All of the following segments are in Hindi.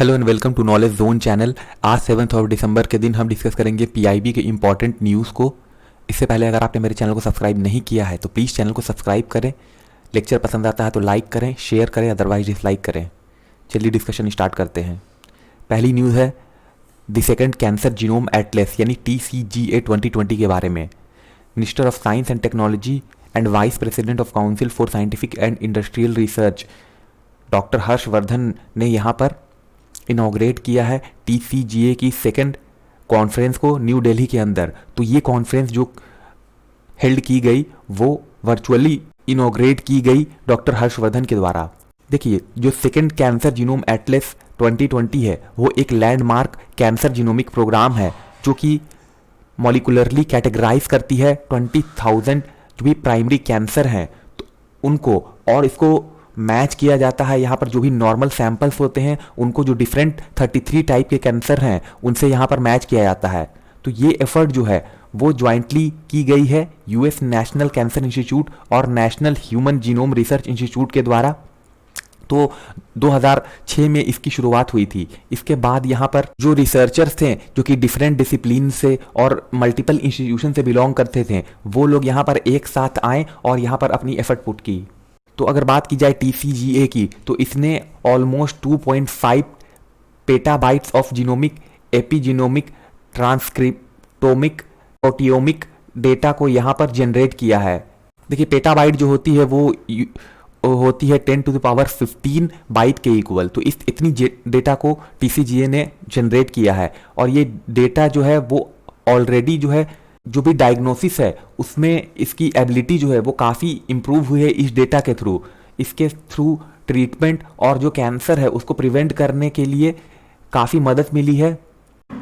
Hello and welcome to knowledge zone channel. आज 7 दिसंबर के दिन हम डिस्कस करेंगे पीआईबी के इंपॉर्टेंट न्यूज़ को। इससे पहले अगर आपने मेरे चैनल को सब्सक्राइब नहीं किया है तो प्लीज़ चैनल को सब्सक्राइब करें। लेक्चर पसंद आता है तो लाइक करें, शेयर करें, अदरवाइज डिसलाइक करें। चलिए डिस्कशन स्टार्ट करते हैं। पहली न्यूज़ है the second cancer genome Atlas यानी TCGA 2020 के बारे में। Minister of science and technology and vice president of council for scientific and industrial research doctor Harshvardhan ने यहाँ पर इनॉग्रेट किया है TCGA की सेकेंड कॉन्फ्रेंस को न्यू दिल्ली के अंदर। तो ये कॉन्फ्रेंस जो हेल्ड की गई वो वर्चुअली इनॉग्रेट की गई डॉक्टर हर्षवर्धन के द्वारा। देखिए, जो सेकेंड कैंसर जीनोम एटलस 2020 है वो एक लैंडमार्क कैंसर जीनोमिक प्रोग्राम है जो कि मॉलिकुलरली कैटेगराइज करती है 20,000 जो भी प्राइमरी कैंसर हैं तो उनको, और इसको मैच किया जाता है यहाँ पर जो भी नॉर्मल सैंपल्स होते हैं उनको, जो डिफरेंट 33 टाइप के कैंसर हैं उनसे यहाँ पर मैच किया जाता है। तो ये एफर्ट जो है वो ज्वाइंटली की गई है US नेशनल कैंसर इंस्टीट्यूट और national human genome research institute के द्वारा। तो 2006 में इसकी शुरुआत हुई थी। इसके बाद यहाँ पर जो रिसर्चर्स थे जो कि डिफरेंट डिसिप्लिन से और मल्टीपल इंस्टीट्यूशन से बिलोंग करते थे वो लोग यहाँ पर एक साथ आए और यहाँ पर अपनी एफर्ट पुट की। तो अगर बात की जाए TCGA की तो इसने almost 2.5 petabytes of genomic, epigenomic, transcriptomic, proteomic data को यहाँ पर जनरेट किया है। देखिए, पेटाबाइट जो होती है वो होती है 10⁻15 बाइट के इक्वल। तो इस इतनी डेटा को TCGA ने जनरेट किया है और ये डेटा जो है वो ऑलरेडी जो है जो भी डायग्नोसिस है उसमें इसकी एबिलिटी जो है वो काफ़ी इम्प्रूव हुई है इस डेटा के थ्रू। इसके थ्रू ट्रीटमेंट और जो कैंसर है उसको प्रिवेंट करने के लिए काफ़ी मदद मिली है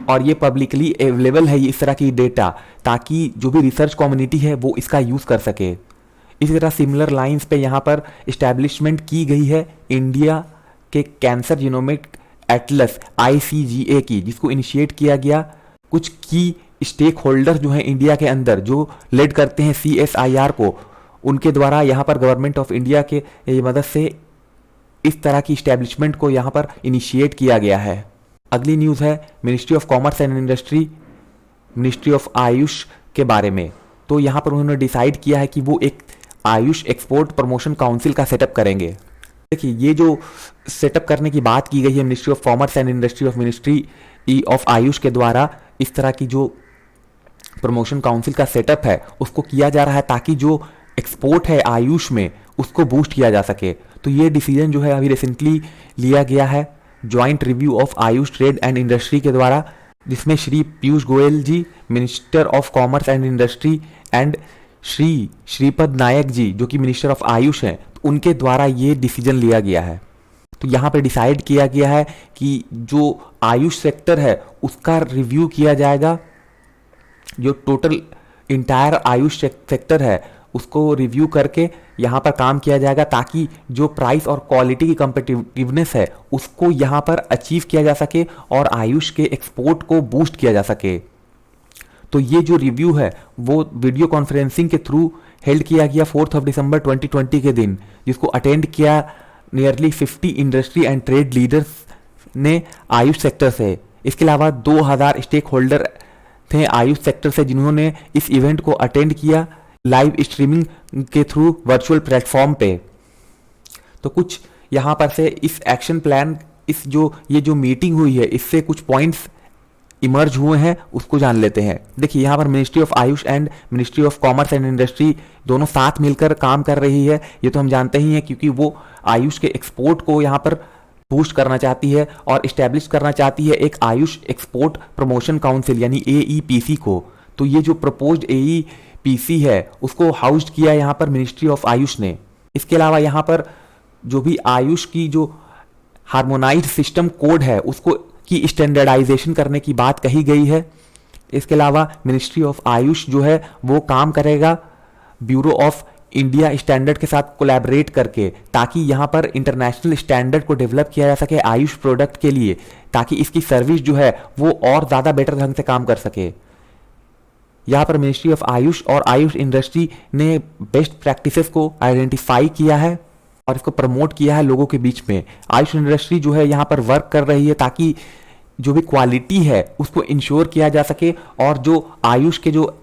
और ये पब्लिकली अवेलेबल है इस तरह की डेटा, ताकि जो भी रिसर्च कम्युनिटी है वो इसका यूज़ कर सके। इसी तरह सिमिलर लाइंस पे यहाँ पर इस्टेब्लिशमेंट की गई है इंडिया के कैंसर जीनोमिक एटलस ICGA की, जिसको इनिशिएट किया गया कुछ की स्टेक होल्डर जो हैं इंडिया के अंदर जो लीड करते हैं CSIR को, उनके द्वारा यहाँ पर गवर्नमेंट ऑफ इंडिया के मदद से इस तरह की इस्टेब्लिशमेंट को यहाँ पर इनिशिएट किया गया है। अगली न्यूज़ है ministry of commerce and industry, ministry of Ayush के बारे में। तो यहाँ पर उन्होंने डिसाइड किया है कि वो एक आयुष एक्सपोर्ट प्रमोशन काउंसिल का सेटअप करेंगे। देखिए, ये जो सेटअप करने की बात की गई है ministry of commerce and industry of ministry of Ayush के द्वारा, इस तरह की जो प्रमोशन काउंसिल का सेटअप है उसको किया जा रहा है ताकि जो एक्सपोर्ट है आयुष में उसको बूस्ट किया जा सके। तो ये डिसीजन जो है अभी रिसेंटली लिया गया है joint review of AYUSH trade and industry के द्वारा, जिसमें Shri Piyush Goyal ji minister of commerce and industry and Shri Shripad Naik ji जो कि मिनिस्टर ऑफ आयुष हैं, तो उनके द्वारा ये डिसीजन लिया गया है। तो यहाँ पे डिसाइड किया गया है कि जो आयुष सेक्टर है उसका रिव्यू किया जाएगा, जो टोटल इंटायर आयुष सेक्टर है उसको रिव्यू करके यहाँ पर काम किया जाएगा ताकि जो प्राइस और क्वालिटी की कंपेटिटिवनेस है उसको यहाँ पर अचीव किया जा सके और आयुष के एक्सपोर्ट को बूस्ट किया जा सके। तो ये जो रिव्यू है वो वीडियो कॉन्फ्रेंसिंग के थ्रू हेल्ड किया गया 4 दिसंबर 2020 के दिन, जिसको अटेंड किया nearly 50 industry and trade leaders ने आयुष सेक्टर से। इसके अलावा 2000 स्टेक होल्डर थे आयुष सेक्टर से जिन्होंने इस इवेंट को अटेंड किया लाइव स्ट्रीमिंग के थ्रू वर्चुअल प्लेटफॉर्म पे। तो कुछ यहाँ पर से इस एक्शन प्लान, ये जो मीटिंग हुई है इससे कुछ पॉइंट्स इमर्ज हुए हैं उसको जान लेते हैं। देखिए, यहाँ पर ministry of Ayush and ministry of commerce and industry दोनों साथ मिलकर काम कर रही है, ये तो हम जानते ही हैं, क्योंकि वो आयुष के एक्सपोर्ट को यहाँ पर बूस्ट करना चाहती है और इस्टेब्लिश करना चाहती है एक आयुष एक्सपोर्ट प्रमोशन काउंसिल यानी AEPC को। तो ये जो प्रपोज्ड AEPC है उसको हाउस्ड किया यहाँ पर मिनिस्ट्री ऑफ आयुष ने। इसके अलावा यहाँ पर जो भी आयुष की जो हार्मोनाइज्ड सिस्टम कोड है उसको की स्टैंडर्डाइजेशन करने की बात कही गई है। इसके अलावा मिनिस्ट्री ऑफ आयुष जो है वो काम करेगा ब्यूरो ऑफ इंडिया स्टैंडर्ड के साथ कोलैबोरेट करके, ताकि यहाँ पर इंटरनेशनल स्टैंडर्ड को डेवलप किया जा सके आयुष प्रोडक्ट के लिए, ताकि इसकी सर्विस जो है वो और ज़्यादा बेटर ढंग से काम कर सके। यहाँ पर मिनिस्ट्री ऑफ आयुष और आयुष इंडस्ट्री ने बेस्ट प्रैक्टिसेस को आइडेंटिफाई किया है और इसको प्रमोट किया है लोगों के बीच में। आयुष इंडस्ट्री जो है यहाँ पर वर्क कर रही है ताकि जो भी क्वालिटी है उसको इंश्योर किया जा सके और जो आयुष के जो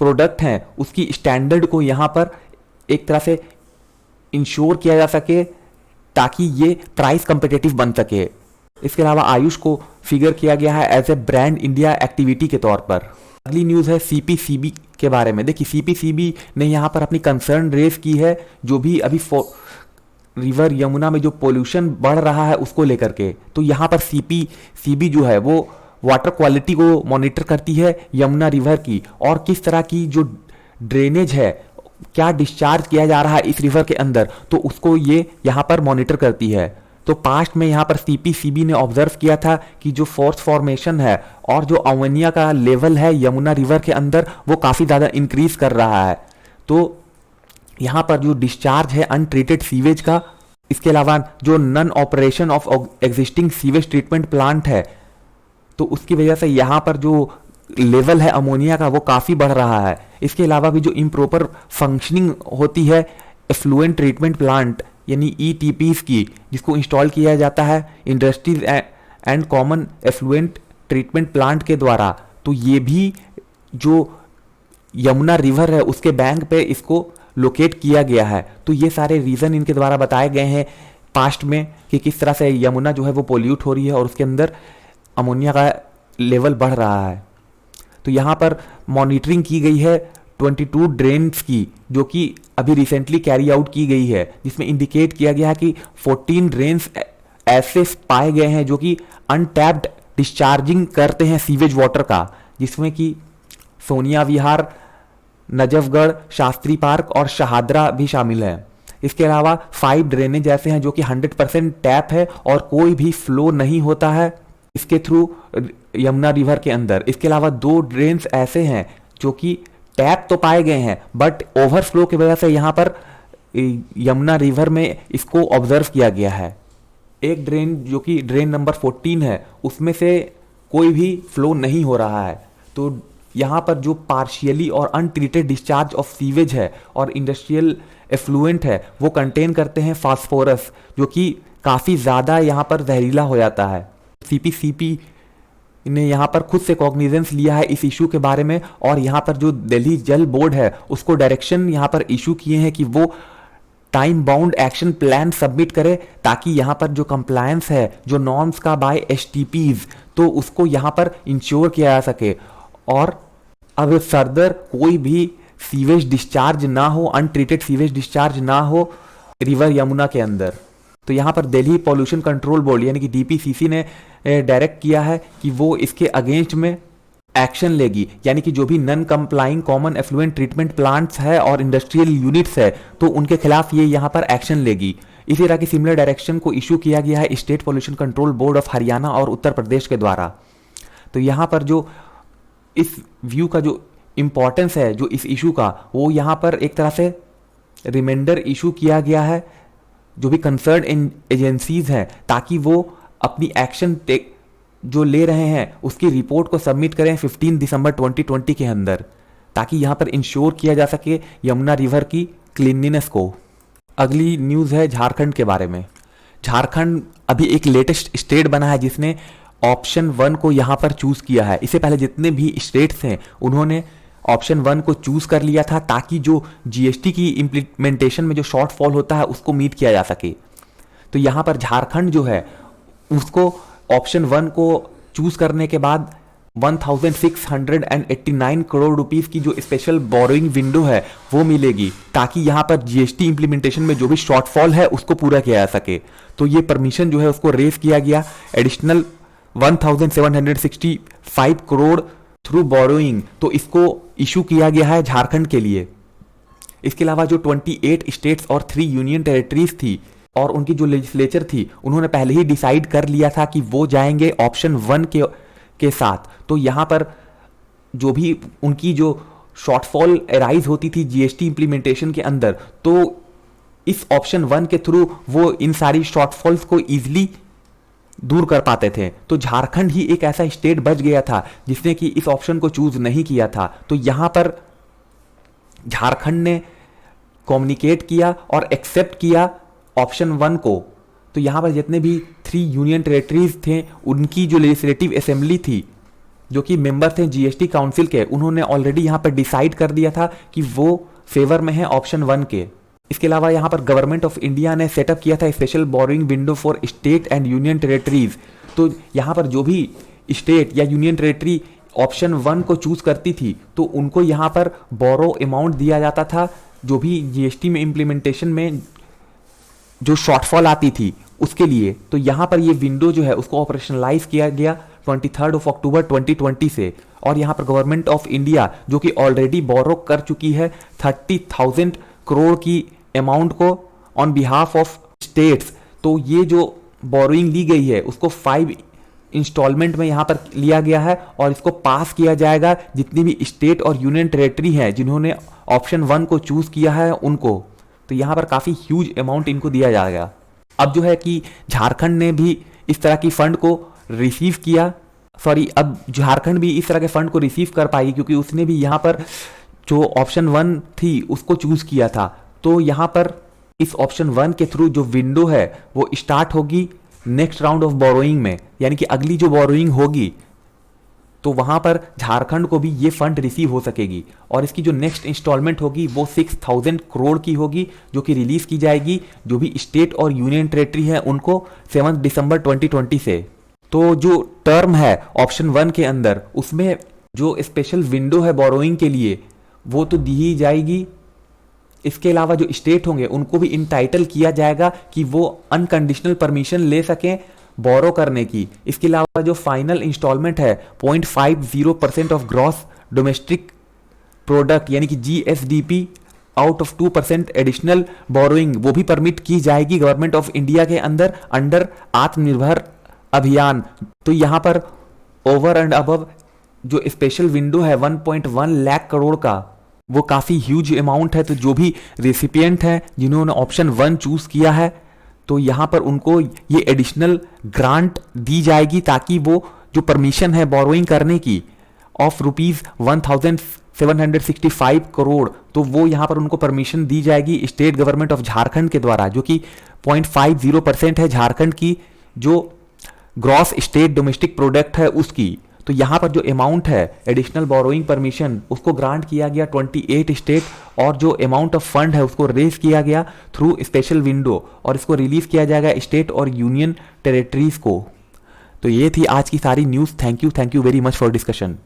प्रोडक्ट हैं उसकी स्टैंडर्ड को यहाँ पर एक तरह से इंश्योर किया जा सके ताकि ये प्राइस कंपिटेटिव बन सके। इसके अलावा आयुष को फिगर किया गया है as a brand India activity के तौर पर। अगली न्यूज़ है सीपीसीबी के बारे में। देखिए सीपीसीबी ने यहाँ पर अपनी कंसर्न रेज की है जो भी अभी रिवर यमुना में जो पोल्यूशन बढ़ रहा है उसको लेकर के। तो यहाँ पर सीपीसीबी जो है वो वाटर क्वालिटी को मॉनिटर करती है यमुना रिवर की, और किस तरह की जो ड्रेनेज है, क्या डिस्चार्ज किया जा रहा है इस रिवर के अंदर, तो उसको ये यहाँ पर मॉनिटर करती है। तो पास्ट में यहाँ पर सीपीसीबी ने ऑब्जर्व किया था कि जो फोर्स फॉर्मेशन है और जो अमोनिया का लेवल है यमुना रिवर के अंदर वो काफ़ी ज़्यादा इंक्रीज कर रहा है। तो यहाँ पर जो डिस्चार्ज है अनट्रीटेड सीवेज का, इसके अलावा जो non operation of existing sewage treatment plant है, तो उसकी वजह से यहाँ पर जो लेवल है अमोनिया का वो काफ़ी बढ़ रहा है। इसके अलावा भी जो इम्प्रॉपर फंक्शनिंग होती है एफ्लुएंट ट्रीटमेंट प्लांट यानी ईटीपीज की, जिसको इंस्टॉल किया जाता है industries and common effluent treatment plant के द्वारा, तो ये भी जो यमुना रिवर है उसके बैंक पे इसको लोकेट किया गया है। तो ये सारे रीज़न इनके द्वारा बताए गए हैं पास्ट में कि किस तरह से यमुना जो है वो पोल्यूट हो रही है और उसके अंदर अमोनिया का लेवल बढ़ रहा है। तो यहाँ पर मॉनिटरिंग की गई है 22 ड्रेन्स की, जो कि अभी रिसेंटली कैरी आउट की गई है, जिसमें इंडिकेट किया गया है कि 14 ड्रेन्स ऐसे पाए गए हैं जो कि अनटैप्ड डिस्चार्जिंग करते हैं सीवेज वाटर का, जिसमें कि सोनिया विहार, नजफगढ़, शास्त्री पार्क और शहादरा भी शामिल है। इसके अलावा 5 ड्रेनेज ऐसे हैं जो कि 100% टैप है और कोई भी फ्लो नहीं होता है इसके थ्रू यमुना रिवर के अंदर। इसके अलावा 2 ड्रेन्स ऐसे हैं जो कि टैप तो पाए गए हैं बट ओवरफ्लो की वजह से यहाँ पर यमुना रिवर में इसको ऑब्जर्व किया गया है। एक ड्रेन जो कि ड्रेन नंबर 14 है उसमें से कोई भी फ्लो नहीं हो रहा है। तो यहाँ पर जो पार्शियली और अनट्रीटेड डिस्चार्ज ऑफ सीवेज है और इंडस्ट्रियल एफ्लुएंट है वो कंटेन करते हैं फास्फोरस, जो कि काफ़ी ज़्यादा यहाँ पर जहरीला हो जाता है। सीपीसीपी ने यहाँ पर खुद से कॉग्निजेंस लिया है इस इशू के बारे में और यहाँ पर जो दिल्ली जल बोर्ड है उसको डायरेक्शन यहाँ पर इशू किए हैं कि वो time bound action plan submit करे ताकि यहाँ पर जो कंप्लायंस है जो नॉर्म्स का बाय एसटीपीज, तो उसको यहाँ पर इंश्योर किया जा सके और अब फर्दर कोई भी सीवेज डिस्चार्ज ना हो, अनट्रीटेड सीवेज डिस्चार्ज ना हो रिवर यमुना के अंदर। तो यहाँ पर दिल्ली पॉल्यूशन कंट्रोल बोर्ड यानी कि डीपीसीसी ने डायरेक्ट किया है कि वो इसके अगेंस्ट में एक्शन लेगी, यानी कि जो भी non complying common effluent treatment plants है और इंडस्ट्रियल यूनिट्स है तो उनके खिलाफ ये यहाँ पर एक्शन लेगी। इसी तरह की सिमिलर डायरेक्शन को इशू किया गया है state pollution control board of Haryana और उत्तर प्रदेश के द्वारा। तो यहाँ पर जो इस व्यू का जो इम्पोर्टेंस है जो इस इशू का, वो यहाँ पर एक तरह से रिमाइंडर इशू किया गया है जो भी कंसर्न एजेंसीज हैं ताकि वो अपनी एक्शन जो ले रहे हैं उसकी रिपोर्ट को सबमिट करें 15 दिसंबर 2020 के अंदर, ताकि यहाँ पर इंश्योर किया जा सके यमुना रिवर की क्लीनलीनेस को। अगली न्यूज़ है झारखंड के बारे में। झारखंड अभी एक लेटेस्ट स्टेट बना है जिसने ऑप्शन 1 को यहाँ पर चूज किया है। इससे पहले जितने भी स्टेट्स हैं उन्होंने ऑप्शन 1 को चूज कर लिया था ताकि जो जीएसटी की इम्प्लीमेंटेशन में जो शॉर्टफॉल होता है उसको मीट किया जा सके। तो यहाँ पर झारखंड जो है उसको ऑप्शन 1 को चूज करने के बाद 1689 करोड़ रुपीस की जो स्पेशल बोरोइंग विंडो है वो मिलेगी ताकि यहाँ पर जीएसटी इंप्लीमेंटेशन में जो भी शॉर्टफॉल है उसको पूरा किया जा सके। तो ये परमिशन जो है उसको रेज किया गया एडिशनल 1765 करोड़ थ्रू बोरोइंग, तो इसको इशू किया गया है झारखंड के लिए। इसके अलावा जो 28 स्टेट्स और 3 यूनियन टेरिटरीज थी और उनकी जो लेजिस्लेचर थी उन्होंने पहले ही डिसाइड कर लिया था कि वो जाएंगे ऑप्शन 1 के साथ। तो यहाँ पर जो भी उनकी जो शॉर्टफॉल अराइज होती थी जीएसटी इंप्लीमेंटेशन के अंदर, तो इस ऑप्शन 1 के थ्रू वो इन सारी शॉर्टफॉल्स को इजीली दूर कर पाते थे। तो झारखंड ही एक ऐसा स्टेट बच गया था जिसने कि इस ऑप्शन को चूज नहीं किया था। तो यहाँ पर झारखंड ने कम्युनिकेट किया और एक्सेप्ट किया ऑप्शन 1 को। तो यहाँ पर जितने भी 3 यूनियन टेरेटरीज थे उनकी जो लेजिस्लेटिव असेंबली थी, जो कि मेंबर थे जीएसटी काउंसिल के, उन्होंने ऑलरेडी यहाँ पर डिसाइड कर दिया था कि वो फेवर में है ऑप्शन 1 के। इसके अलावा यहाँ पर गवर्नमेंट ऑफ इंडिया ने सेटअप किया था special borrowing window for state and union territories. तो यहाँ पर जो भी स्टेट या यूनियन टेरेटरी ऑप्शन 1 को चूज करती थी तो उनको यहाँ पर बोरो अमाउंट दिया जाता था, जो भी जीएसटी में इम्प्लीमेंटेशन में जो शॉर्टफॉल आती थी उसके लिए। तो यहाँ पर ये विंडो जो है उसको ऑपरेशनलाइज किया गया 23 अक्टूबर 2020 से। और यहाँ पर गवर्नमेंट ऑफ इंडिया जो कि ऑलरेडी बोरो कर चुकी है 30,000 करोड़ की अमाउंट को ऑन बिहाफ ऑफ स्टेट्स। तो ये जो बोरोइंग ली गई है उसको 5 इंस्टॉलमेंट में यहाँ पर लिया गया है और इसको पास किया जाएगा जितनी भी स्टेट और यूनियन टेरेटरी हैं जिन्होंने ऑप्शन 1 को चूज किया है उनको। तो यहाँ पर काफ़ी ह्यूज अमाउंट इनको दिया जाएगा। अब जो है कि झारखंड ने भी इस तरह की फंड को रिसीव किया, अब झारखंड भी इस तरह के फंड को रिसीव कर पाई क्योंकि उसने भी यहाँ पर जो ऑप्शन 1 थी उसको चूज किया था। तो यहाँ पर इस ऑप्शन 1 के थ्रू जो विंडो है वो स्टार्ट होगी नेक्स्ट राउंड ऑफ बोरोइंग में, यानी कि अगली जो बोरोइंग होगी तो वहां पर झारखंड को भी ये फंड रिसीव हो सकेगी। और इसकी जो नेक्स्ट इंस्टॉलमेंट होगी वो 6,000 करोड़ की होगी, जो कि रिलीज की जाएगी जो भी स्टेट और यूनियन टेरेटरी है उनको 7 दिसंबर 2020 से। तो जो टर्म है ऑप्शन 1 के अंदर उसमें जो स्पेशल विंडो है बोरोइंग के लिए वो तो दी ही जाएगी। इसके अलावा जो स्टेट होंगे उनको भी इंटाइटल किया जाएगा कि वो अनकंडीशनल परमिशन ले सकें बोरो करने की। इसके अलावा जो फाइनल इंस्टॉलमेंट है 0.50% ऑफ ग्रॉस डोमेस्टिक प्रोडक्ट यानी कि GSDP out of 2% additional borrowing वो भी परमिट की जाएगी गवर्नमेंट ऑफ इंडिया के अंदर अंडर आत्मनिर्भर अभियान। तो यहां पर ओवर एंड अबव जो स्पेशल विंडो है 1.1 लाख करोड़ का वो काफी ह्यूज अमाउंट है। तो जो भी रेसिपिएंट है जिन्होंने ऑप्शन 1 चूज किया है तो यहां पर उनको ये एडिशनल ग्रांट दी जाएगी ताकि वो जो परमिशन है बोरोइंग करने की ऑफ ₹1,765 करोड़ तो वो यहां पर उनको परमिशन दी जाएगी स्टेट गवर्नमेंट ऑफ झारखंड के द्वारा, जो कि 0.50% है झारखंड की जो ग्रॉस स्टेट डोमेस्टिक प्रोडक्ट है उसकी। तो यहाँ पर जो अमाउंट है एडिशनल बोरोइंग परमिशन उसको ग्रांट किया गया 28 स्टेट और जो अमाउंट ऑफ फंड है उसको रेज किया गया थ्रू स्पेशल विंडो और इसको रिलीज किया जाएगा स्टेट और यूनियन टेरेटरीज को। तो ये थी आज की सारी news. Thank you very much for discussion.